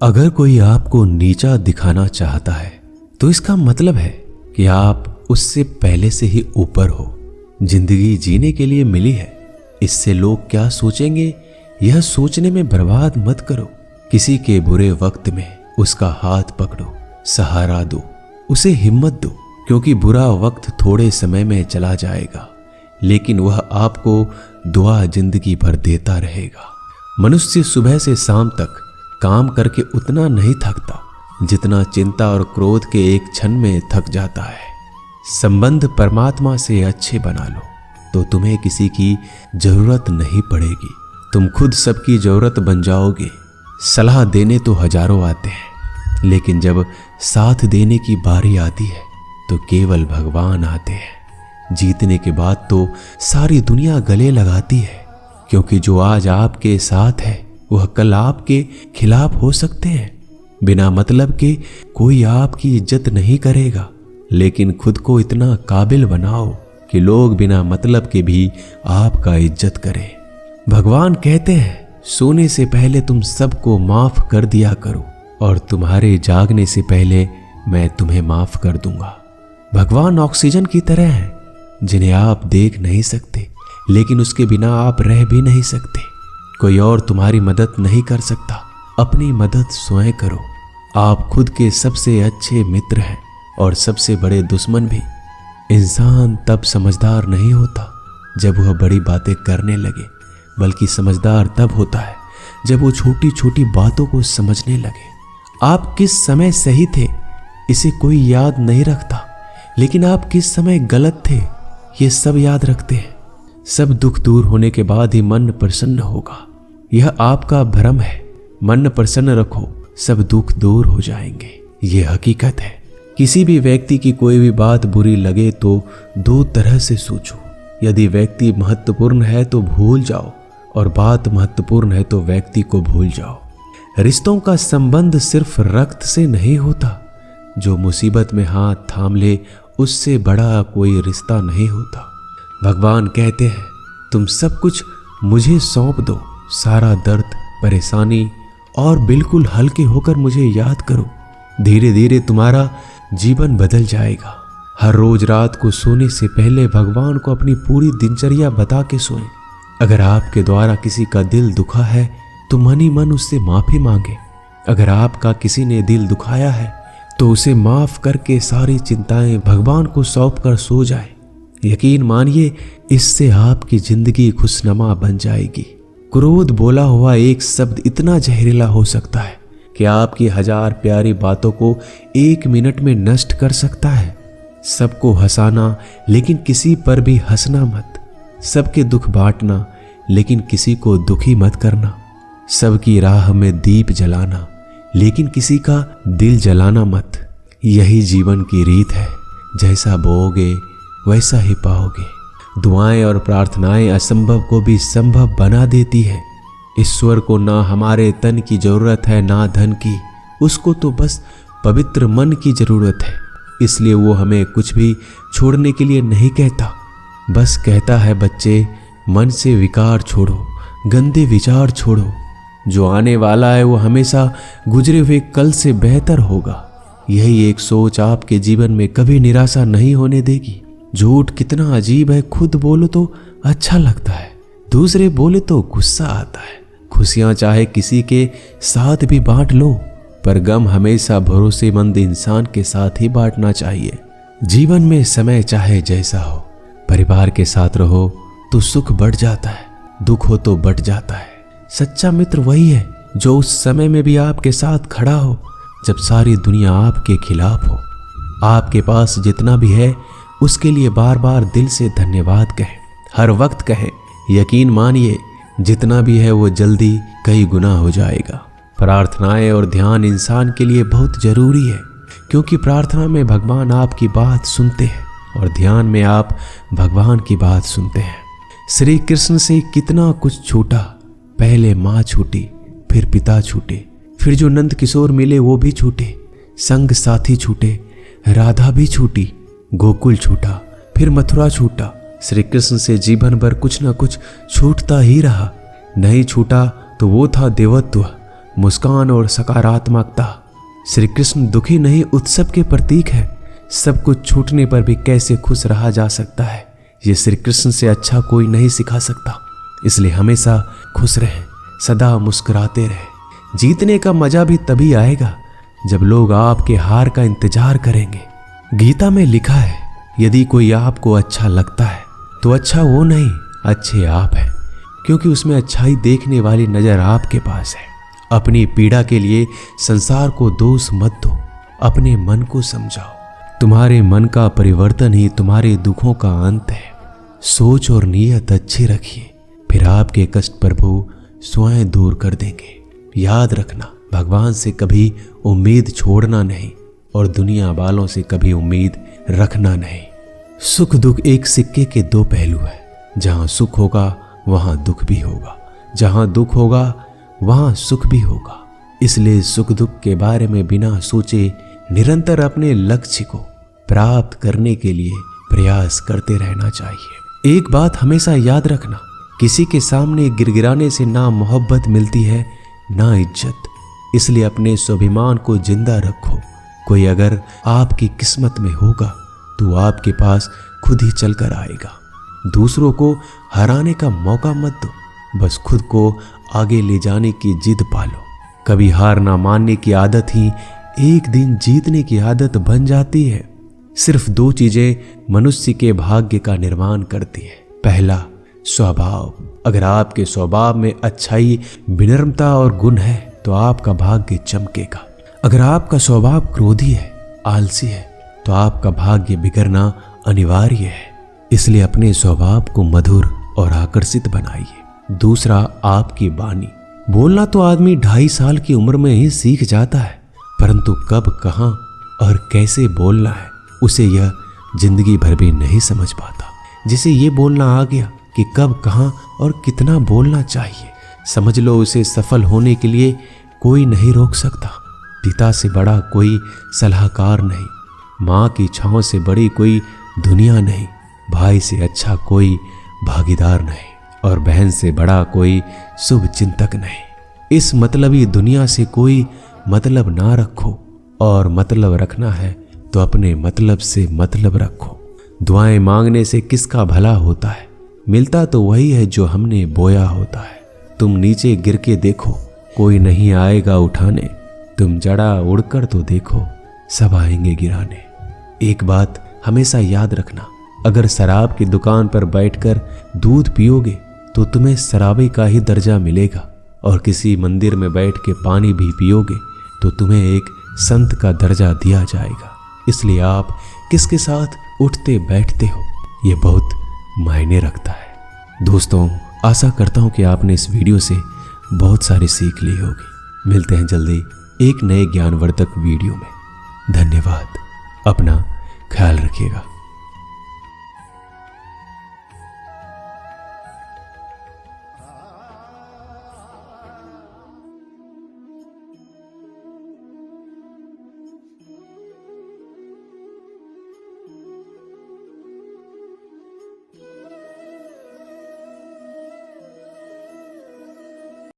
अगर कोई आपको नीचा दिखाना चाहता है तो इसका मतलब है कि आप उससे पहले से ही ऊपर हो। जिंदगी जीने के लिए मिली है, इससे लोग क्या सोचेंगे यह सोचने में बर्बाद मत करो। किसी के बुरे वक्त में उसका हाथ पकड़ो, सहारा दो, उसे हिम्मत दो, क्योंकि बुरा वक्त थोड़े समय में चला जाएगा लेकिन वह आपको दुआ जिंदगी भर देता रहेगा। मनुष्य सुबह से शाम तक काम करके उतना नहीं थकता जितना चिंता और क्रोध के एक क्षण में थक जाता है। संबंध परमात्मा से अच्छे बना लो तो तुम्हें किसी की जरूरत नहीं पड़ेगी, तुम खुद सबकी जरूरत बन जाओगे। सलाह देने तो हजारों आते हैं लेकिन जब साथ देने की बारी आती है तो केवल भगवान आते हैं। जीतने के बाद तो सारी दुनिया गले लगाती है, क्योंकि जो आज आपके साथ है वह कल आपके खिलाफ हो सकते हैं। बिना मतलब के कोई आपकी इज्जत नहीं करेगा, लेकिन खुद को इतना काबिल बनाओ कि लोग बिना मतलब के भी आपका इज्जत करें। भगवान कहते हैं सोने से पहले तुम सबको माफ कर दिया करो और तुम्हारे जागने से पहले मैं तुम्हें माफ कर दूंगा। भगवान ऑक्सीजन की तरह है जिन्हें आप देख नहीं सकते, लेकिन उसके बिना आप रह भी नहीं सकते। कोई और तुम्हारी मदद नहीं कर सकता, अपनी मदद स्वयं करो। आप खुद के सबसे अच्छे मित्र हैं और सबसे बड़े दुश्मन भी। इंसान तब समझदार नहीं होता जब वह बड़ी बातें करने लगे, बल्कि समझदार तब होता है जब वो छोटी छोटी बातों को समझने लगे। आप किस समय सही थे इसे कोई याद नहीं रखता, लेकिन आप किस समय गलत थे ये सब याद रखते हैं। सब दुख दूर होने के बाद ही मन प्रसन्न होगा, यह आपका भ्रम है। मन प्रसन्न रखो, सब दुख दूर हो जाएंगे, ये हकीकत है। किसी भी व्यक्ति की कोई भी बात बुरी लगे तो दो तरह से सोचो। यदि व्यक्ति महत्वपूर्ण है तो भूल जाओ, और बात महत्वपूर्ण है तो व्यक्ति को भूल जाओ। रिश्तों का संबंध सिर्फ रक्त से नहीं होता, जो मुसीबत में हाथ थाम ले उससे बड़ा कोई रिश्ता नहीं होता। भगवान कहते हैं तुम सब कुछ मुझे सौंप दो, सारा दर्द परेशानी, और बिल्कुल हल्के होकर मुझे याद करो। धीरे धीरे तुम्हारा जीवन बदल जाएगा। हर रोज रात को सोने से पहले भगवान को अपनी पूरी दिनचर्या बता के सोएं। अगर आपके द्वारा किसी का दिल दुखा है तो मन ही मन उससे माफी मांगे। अगर आपका किसी ने दिल दुखाया है तो उसे माफ करके सारी चिंताएं भगवान को सौंप कर सो जाए। यकीन मानिए इससे आपकी जिंदगी खुशनुमा बन जाएगी। क्रोध बोला हुआ एक शब्द इतना जहरीला हो सकता है कि आपकी 1000 प्यारी बातों को 1 मिनट में नष्ट कर सकता है। सबको हंसाना लेकिन किसी पर भी हंसना मत। सबके दुख बांटना लेकिन किसी को दुखी मत करना। सबकी राह में दीप जलाना लेकिन किसी का दिल जलाना मत। यही जीवन की रीत है, जैसा बोओगे वैसा ही पाओगे। दुआएं और प्रार्थनाएं असंभव को भी संभव बना देती है। ईश्वर को ना हमारे तन की जरूरत है ना धन की, उसको तो बस पवित्र मन की जरूरत है। इसलिए वो हमें कुछ भी छोड़ने के लिए नहीं कहता, बस कहता है बच्चे मन से विकार छोड़ो, गंदे विचार छोड़ो। जो आने वाला है वो हमेशा गुजरे हुए कल से बेहतर होगा। यही एक सोच आपके जीवन में कभी निराशा नहीं होने देगी। झूठ कितना अजीब है, खुद बोलो तो अच्छा लगता है, दूसरे बोले तो गुस्सा आता है। खुशियां चाहे किसी के साथ भी बांट लो, पर गम हमेशा भरोसेमंद इंसान के साथ ही बांटना चाहिए। जीवन में समय चाहे जैसा हो, परिवार के साथ रहो तो सुख बढ़ जाता है, दुख हो तो बढ़ जाता है। सच्चा मित्र वही है जो उस समय में भी आपके साथ खड़ा हो जब सारी दुनिया आपके खिलाफ हो। आपके पास जितना भी है उसके लिए बार बार दिल से धन्यवाद कहें, हर वक्त कहें। यकीन मानिए जितना भी है वो जल्दी कई गुना हो जाएगा। प्रार्थनाएं और ध्यान इंसान के लिए बहुत जरूरी है, क्योंकि प्रार्थना में भगवान आपकी बात सुनते हैं और ध्यान में आप भगवान की बात सुनते हैं। श्री कृष्ण से कितना कुछ छूटा, पहले माँ छूटी, फिर पिता छूटे, फिर जो नंद किशोर मिले वो भी छूटे, संग साथी छूटे, राधा भी छूटी, गोकुल छूटा, फिर मथुरा छूटा। श्री कृष्ण से जीवन भर कुछ न कुछ छूटता ही रहा। नहीं छूटा तो वो था देवत्व, मुस्कान और सकारात्मकता। श्री कृष्ण दुखी नहीं, उत्सव के प्रतीक है। सब कुछ छूटने पर भी कैसे खुश रहा जा सकता है, ये श्री कृष्ण से अच्छा कोई नहीं सिखा सकता। इसलिए हमेशा खुश रहें, सदा मुस्कुराते रहें। जीतने का मजा भी तभी आएगा जब लोग आपके हार का इंतजार करेंगे। गीता में लिखा है, यदि कोई आपको अच्छा लगता है तो अच्छा वो नहीं, अच्छे आप हैं, क्योंकि उसमें अच्छाई देखने वाली नजर आपके पास है। अपनी पीड़ा के लिए संसार को दोष मत दो, अपने मन को समझाओ। तुम्हारे मन का परिवर्तन ही तुम्हारे दुखों का अंत है। सोच और नीयत अच्छी रखिए, फिर आपके कष्ट प्रभु स्वयं दूर कर देंगे। याद रखना, भगवान से कभी उम्मीद छोड़ना नहीं और दुनिया वालों से कभी उम्मीद रखना नहीं। सुख दुख एक सिक्के के दो पहलू है। जहां सुख होगा वहां दुख भी होगा, जहां दुख होगा वहां सुख भी होगा। इसलिए सुख दुख के बारे में बिना सोचे निरंतर अपने लक्ष्य को प्राप्त करने के लिए प्रयास करते रहना चाहिए। एक बात हमेशा याद रखना, किसी के सामने गिड़गिड़ाने से ना मोहब्बत मिलती है ना इज्जत। इसलिए अपने स्वाभिमान को जिंदा रखो। कोई अगर आपकी किस्मत में होगा तो आपके पास खुद ही चलकर आएगा। दूसरों को हराने का मौका मत दो, बस खुद को आगे ले जाने की जिद पालो। कभी हार ना मानने की आदत ही एक दिन जीतने की आदत बन जाती है। सिर्फ दो चीजें मनुष्य के भाग्य का निर्माण करती है। पहला, स्वभाव। अगर आपके स्वभाव में अच्छाई, विनम्रता और गुण है तो आपका भाग्य चमकेगा। अगर आपका स्वभाव क्रोधी है, आलसी है, तो आपका भाग्य बिगड़ना अनिवार्य है। इसलिए अपने स्वभाव को मधुर और आकर्षित बनाइए। दूसरा, आपकी वाणी। बोलना तो आदमी 2.5 साल की उम्र में ही सीख जाता है, परंतु कब, कहां और कैसे बोलना है उसे यह जिंदगी भर भी नहीं समझ पाता। जिसे ये बोलना आ गया कि कब, कहां और कितना बोलना चाहिए, समझ लो उसे सफल होने के लिए कोई नहीं रोक सकता। पिता से बड़ा कोई सलाहकार नहीं, माँ की छांव से बड़ी कोई दुनिया नहीं, भाई से अच्छा कोई भागीदार नहीं और बहन से बड़ा कोई शुभ चिंतक नहीं। इस मतलबी दुनिया से कोई मतलब ना रखो, और मतलब रखना है तो अपने मतलब से मतलब रखो। दुआएं मांगने से किसका भला होता है, मिलता तो वही है जो हमने बोया होता है। तुम नीचे गिर के देखो, कोई नहीं आएगा उठाने। तुम जड़ा उड़कर तो देखो, सब आएंगे गिराने। एक बात हमेशा याद रखना, अगर शराब की दुकान पर बैठकर दूध पियोगे तो तुम्हें शराबी का ही दर्जा मिलेगा, और किसी मंदिर में बैठ के पानी भी पियोगे तो तुम्हें एक संत का दर्जा दिया जाएगा। इसलिए आप किसके साथ उठते बैठते हो ये बहुत मायने रखता है। दोस्तों, आशा करता हूं कि आपने इस वीडियो से बहुत सारी सीख ली होगी। मिलते हैं जल्दी एक नए ज्ञानवर्धक वीडियो में। धन्यवाद। अपना ख्याल रखिएगा।